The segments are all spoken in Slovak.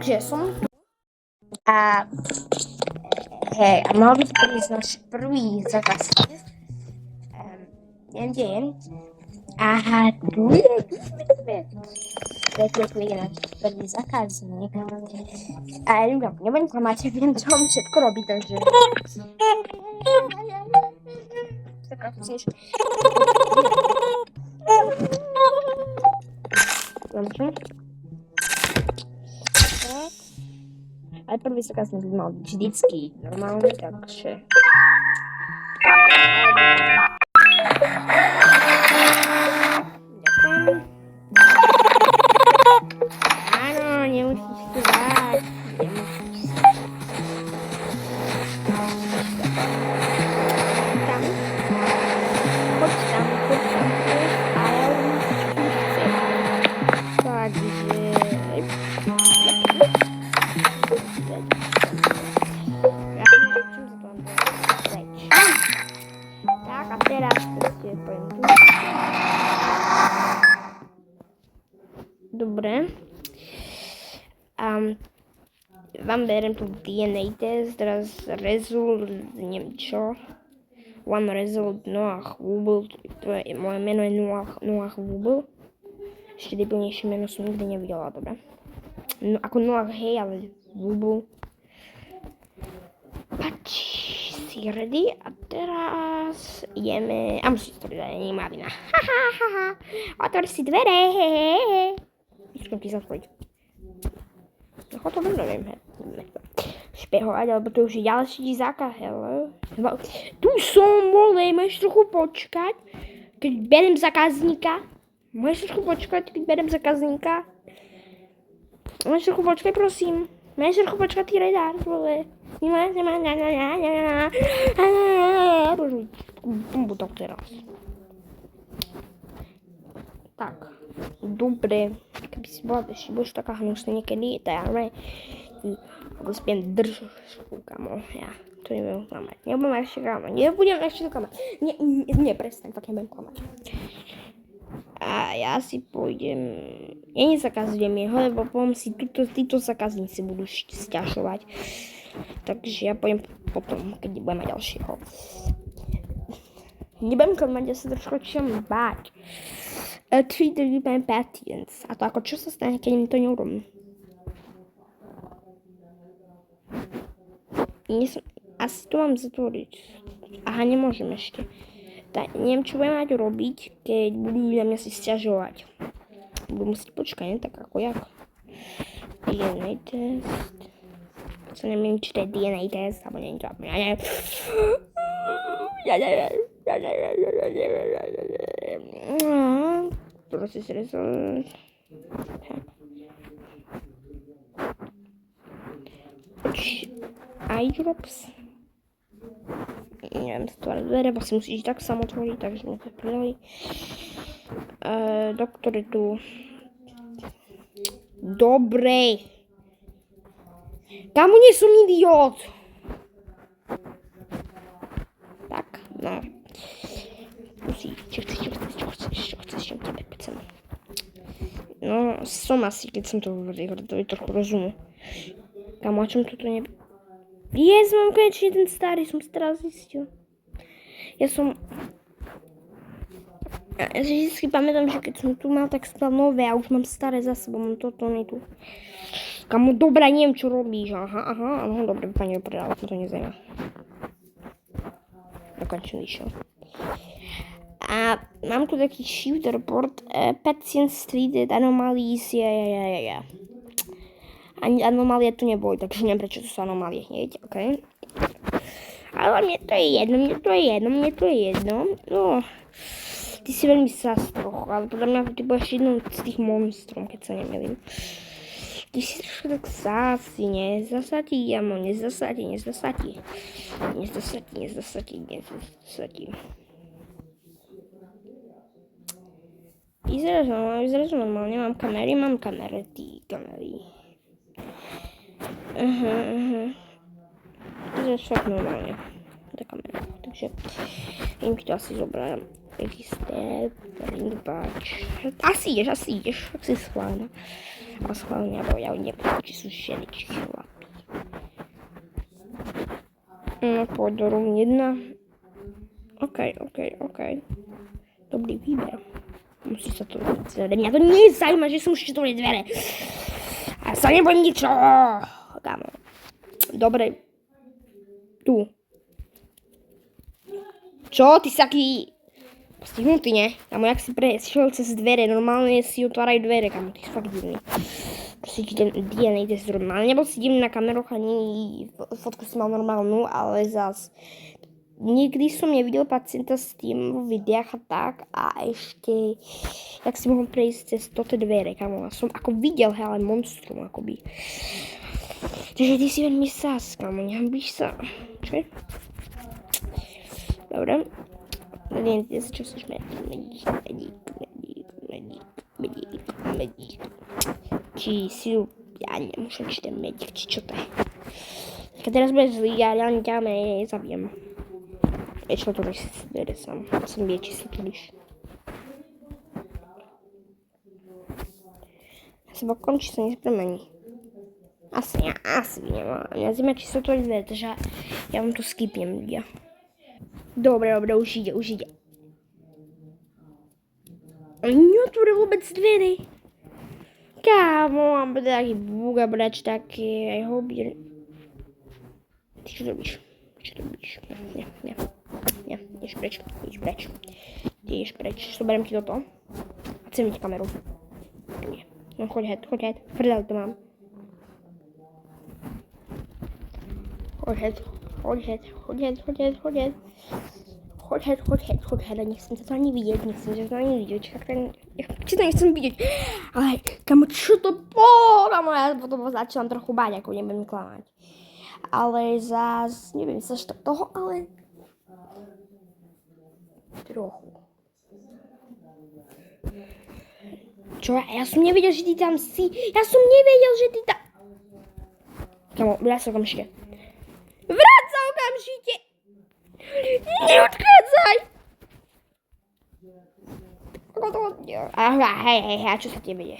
Takže som tu a hej, a mal by to prísť náš prvý zákazník. Neviem, kde je. Aha, tu je. To je náš prvý zákazník. A ja nebudem klamať, viem, čo mám všetko robiť, takže... Tak ako chceš. Dobre. Ale prvý zákazník by mal byť vždycky normálny, takže... Ďakujem. Áno, nemusíš tu dať. Nemusíš. Tam. Poď tam. A ja už chcem. Takže... Tak a teraz proste poviem tu. Dobre. Vám berem tu DNA test, teraz result, neviem čo. One result, Noah Wubble, moje meno je Noah Wubble. Ešte debilnejšie meno som nikdy nevidela, dobre. No, ako Noah, hej, ale Wubble. Pač si ready a teraz ideme... A musíš to dať, nie má vina. Otvor si dvere, hehehe. Musím ti zatvoriť. Ako to neviem, špehovať, alebo to už je ďalší zákaz, hele. Tu som, vole, môžeš trochu počkať, keď berem zákazníka. Môžeš trochu počkať, keď berem zákazníka. Môžeš trochu počkať, prosím. Môžeš trochu počkať, ty redár, vole. Bože, bombu tak teraz. Tak, dobre. Keby si bola ešte budeš taká hnusná niekedy, to ja ne. Ako spiem držku, kamo. Ja to nebudem klamať. Nebudem ešte klamať. Nie, prestaň, tak nebudem klamať. A ja si pôjdem... Ja nezakazujem jeho, lebo poviem si, títo zákazníci budú sťažovať. Takže ja pôjdem potom, keď budem mať ďalšieho. Nebudem klamať, ja sa trošku začnem báť. Treat my patients. A to ako čo sa stane, keď mi to neurobím? Asi to mám zatvoriť. Aha, nemôžem ešte. Tak, neviem, čo budem mať robiť, keď budú na mňa si sťažovať. Budú musieť počkať, ne? Tak ako jak. DNA test. Co neviem, či to je DNA test, alebo neviem čo. Process result. Eye drops. Neviem, stvárať dvere, bo si musíš tak sam otvoriť, takže mi to pridali. Doktor je tu. Dobre. Kamu nie som idiot. Tak, no. Čo chceš, tebe chcem. No, som asi, keď som to hovoril, to je trochu rozumu. Kamu, o čom toto ne... Mám konečne ten starý, som si teraz zistil. Ja si vždy pamätám, že keď som tu mal, tak som nové a už mám staré za sebou, mám toto, nie tu. Kamu, dobrá, neviem, čo robíš. Aha, dobre, pani opredala, to nezajíma. Dokončil išiel. A mám tu taký shift report, patients treated anomalies, ja. Ani anomálie tu neboli, takže neviem, prečo to sú anomálie hneď, okej. Ale mne to je jedno. No, ty si veľmi sás trochu, ale podľa mňa ty budeš jednou z tých monstrom, keď sa nemýlim. Ty si trošku tak sásy, nezasadí, jamo, nezasadí. Vyzerá normálne, mám kamery, Vyzerá však normálne, tá kamera, takže im to asi zobrám. Register, ring batch. Asi ideš, tak si schválna. A schválne, lebo ja neviem, či sú ženy, či chlapi. No, poď do room 1. OK. Dobrý výber. Musí sa to robiť dvere. Mňa to nezaujíma, že sú štítovali dvere. A sa nebojím ničo. Kámo. Dobre. Tu. Čo? Ty si taký postihnutý, ne? Kámo, jak si prešiel cez dvere. Normálne si otvárajú dvere, kámo. Ty si fakt divný. Proste ti ten DNA test normálne. Nebol si divný na kameroch, ani fotku si mal normálnu, ale zas nikdy som nevidel pacienta s tým vo videách a tak. A ešte, jak si mohol prejsť cez toto dvere, kámo. Som ako videl, ale monstrum, akoby. Takže ty si veľmi sás, kámo. Nehambíš sa. Čo? Dobre. Neviem, čo chceš medík. Či si ju, ja nemôžem, či ten medík, či čo to je. Keď teraz budeš zlý, ja reálne ťa zabijem. Čo to si bere sám. Som vie, či si to líš. Ja sa bokom, či sa nespremení. Asi nemám. Mňa zima, či sa to dve, takže ja vám to skipnem, ľudia. Dobre, už ide. Neotvoril vôbec dvere. Kámo, mám taký búg a brač také aj hobby. Ty čo robíš? Nie, ideš preč. Ty ideš preč, zoberiem ti toto. A chcem ti kameru. Nie. No choď head. Prdel to mám. Choď head. Nechcem to ani vidieť. Či to nechcem vidieť. Ale, kamo, čo to bolo? Kamo, ja potom začínam trochu báť, ako nebudem klamať. Ale zás, neviem sa toho, ale trochu. Čo? Ja som nevedel, že ty tam si. Kamo, vrať sa okamžite. Neodchádzaj! Hej, a čo sa tebe deje?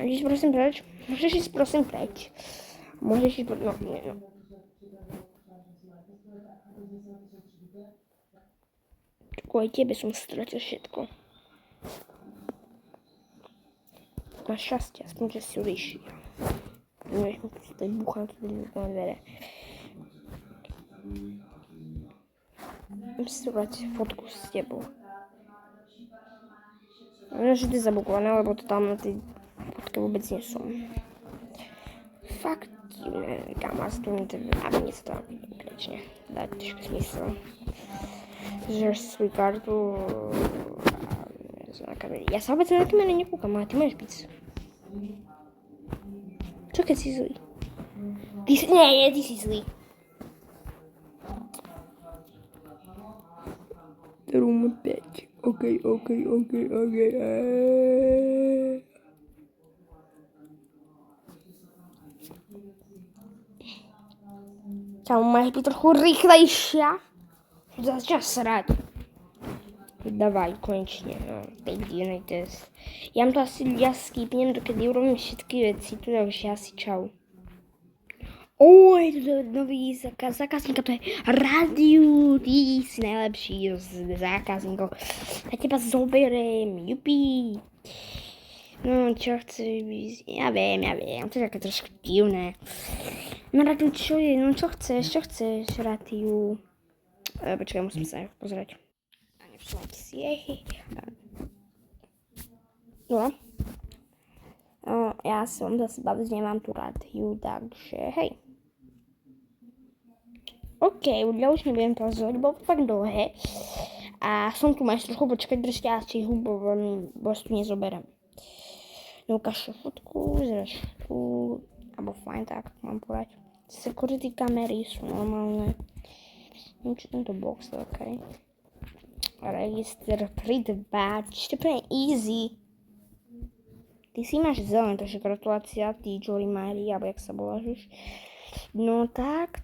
Môžeš ísť prosím preč. No. Kvôli tebe som stratil všetko. Máš šťastie, aspoň, že si vyšiel. Nevieš mi si tady buchám na dvere. Musím si zobrať fotku s tebou. Možno, že ty je zabukované, lebo to tam na tej fotke vôbec nie som. Fakt divné, kam aspoň aby nie sa to prečne dať trošku smysl. Žeš svoju kartu na kamere. Ja sa vôbec na kamere nekúkam, ale ty máš byť. Čo keď si zlý? Ty si zlý. Room 5. OK. Kámo, máš byť trochu rýchlejšia? Začal srať. Dávaj, konečne. No, pekný test. Ja to asi skipnem, dokedy urobím všetky veci tu, takže asi čau. Je to nový zákazník, to je Radiu, ty si najlepší z zákazníkov. Ja teba zoberiem, jupi. No, čo chceš byť? Ja viem, to je také trošku divné. No, Radiu, čo je? No, čo chceš, Radiu? Počkaj, musím sa pozrieť. No, ja som zase baviť, nemám tu Radiu, takže hej. OK, už nebudem pozrieť, bolo fakt dlhé. A som tu máš trochu počkať, držte asi hubo, bož tu nezoberiem. No, ukážu fotku, alebo fajn, tak mám povedať. Security kamery sú normálne. Neviem, čo tento box, OK. Register, print badge, to je úplne easy. Ty si máš zelené, takže gratulácia, ty Jory Mary, alebo jak sa voláš už. No tak.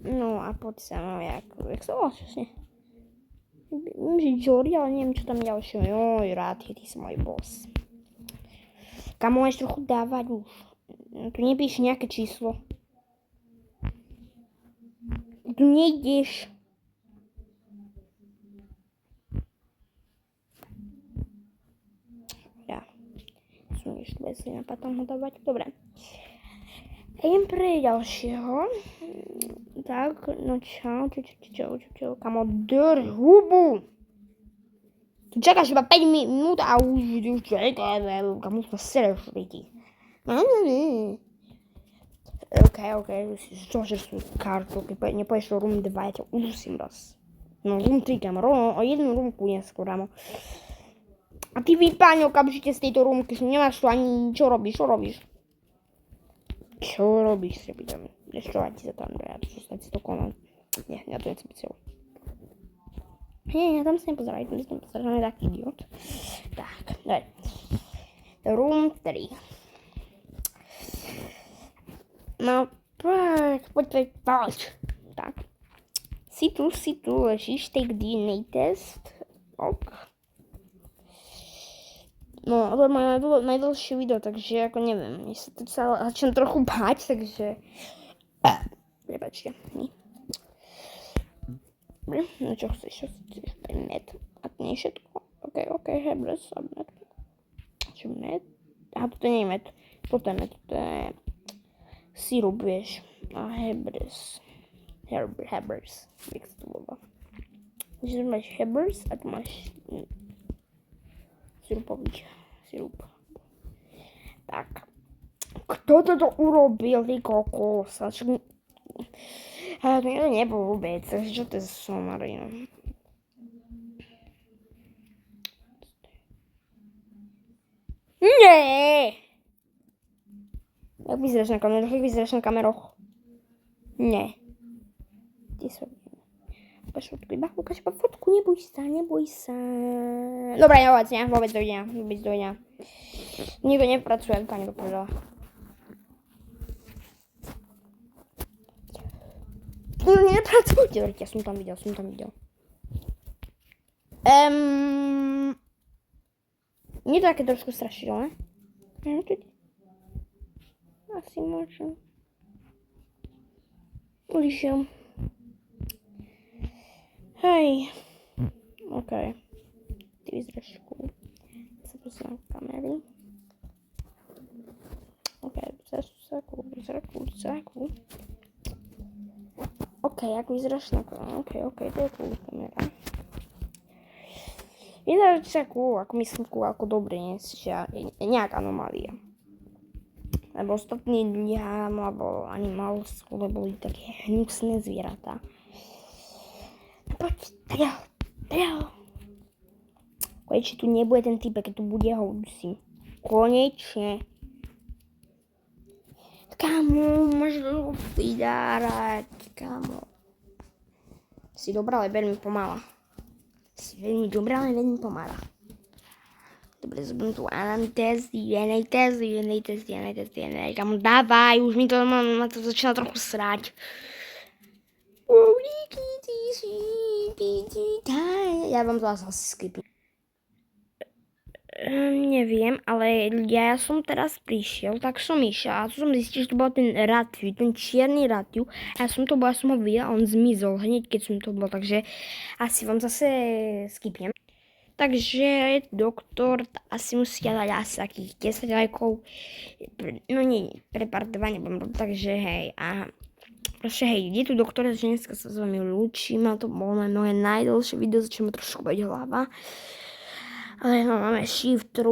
No a poď sa, no jak sa voláš vlastne? Viem, že Jory, ale neviem, čo tam ďalšie. Joj, rád, ty si môj boss. Kam môžeš trochu dávať už? Tu nepíš nejaké číslo. Tu nejdeš. Ja. Som ešte vesli na potom ho dávať. Dobre. Idem pre ďalšieho. Tak, no čau. Kamo, drž hubu. Tu čakáš iba 5 minút a už čakaj, kamo sa sereš lidi. OK, zožeš tú kartu, keď nepoješ do room 2, ja ťa udusím raz. No, room 3, kamo, o jednu roomku neskôr, kamo. A ty vypáň okamžite z tejto roomky, že nemáš tu ani čo robíš. Čo robíš, sa pýtam. Ešte ti sa tam, ja to si to konám. Nie, ja to nechcem byť celú. Nie, tam sa nepozeraj, on je taký idiot. Tak, daj. Room 3. No, poď. Tak. Si tu, ležíš, take DNA test. Ok. No, to je moje najdlhšie video, takže ako neviem, ja sa tu začnem trochu báť, takže... Prepačte. Dobre, no čo chceš, med. A to nie je všetko. OK, Hebres, med. Čo med? Aha, toto nie je med. Toto je med, to je... Sirup, vieš. A Hebres. Hebres. Jak sa to volá. Takže tu máš Hebres a tu máš... Sirup. Tak. Kto toto urobil, ty kokos? Ale to nebol vôbec, takže čo to je za somarina? Nie! Jak vyzeráš na kameroch? Nie. Kde sa vidíme? Ukáž iba fotku, neboj sa. Dobre, vôbec dovidenia. Nikto nepracuje, to nepovedala. Nepracujte, ja som tam videl. Nie to také trošku strašidelné. Asi môžem. Ulišiel. Hej. OK. Ty vyzeráš cool. Sa prosím na kamery. OK, vyzerá cool. OK, ako vyzeráš na kameru. OK, to je cool kamera. Vyzeráš cool, ako myslím cool, ako dobre, nie si nejaká anomália. Lebo ostatní ľudia, alebo animals, boli také hnusné zvieratá. Poď, triaľ. Konečne tu nebude ten typ, keď tu bude, ho udusím. Konečne. Kamo, môžeš ho vydárať, kamo. Si dobrá, ale veľmi pomalá. Dobre, zobím tu testy. Kamo, dávaj, už mi to ma to začína trochu srať. Ja vám to asi skipím. Neviem, ale ja som teraz prišiel, tak som išiel a som zistil, že to bol ten Ratiu, ten čierny Ratiu. Ja som ho videl a on zmizol hneď, keď som to bol, takže asi vám zase skipnem. Takže doktor asi musí dať asi takých 10 lajkov. No nie, pre part 2 nebudem robiť, takže hej, aha. Proste hej, je tu doktor, že dneska sa s vami lúčim, a to bolo moje najdlhšie video, začne ma trošku bať hlava. Ale no, máme shift 3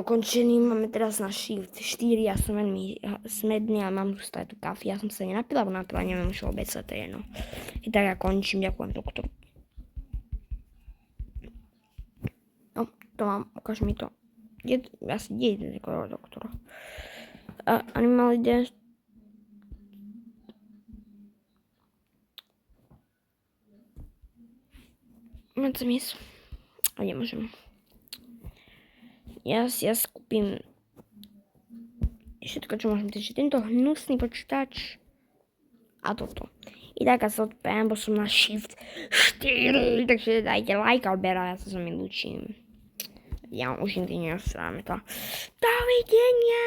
dokončený, máme teraz na shift 4, ja som veľmi smedný a mám tu stále tú kafe, ja som sa nenapila, neviem už vôbec sa to je, no. I tak ja končím, ďakujem doktor. No, to mám, ukáž mi to. Asi je takého doktora. Animal ide. Mám to místo. A nemôžem. Ja skúpim všetko, čo môžem. Takže tento hnusný počítač a toto. I tak ja sa odpájam, bo som na Shift 4, takže dajte like, Albera, ja sa s vami ľúčim. Ja už nikdy nenastráme to. Dovidenia!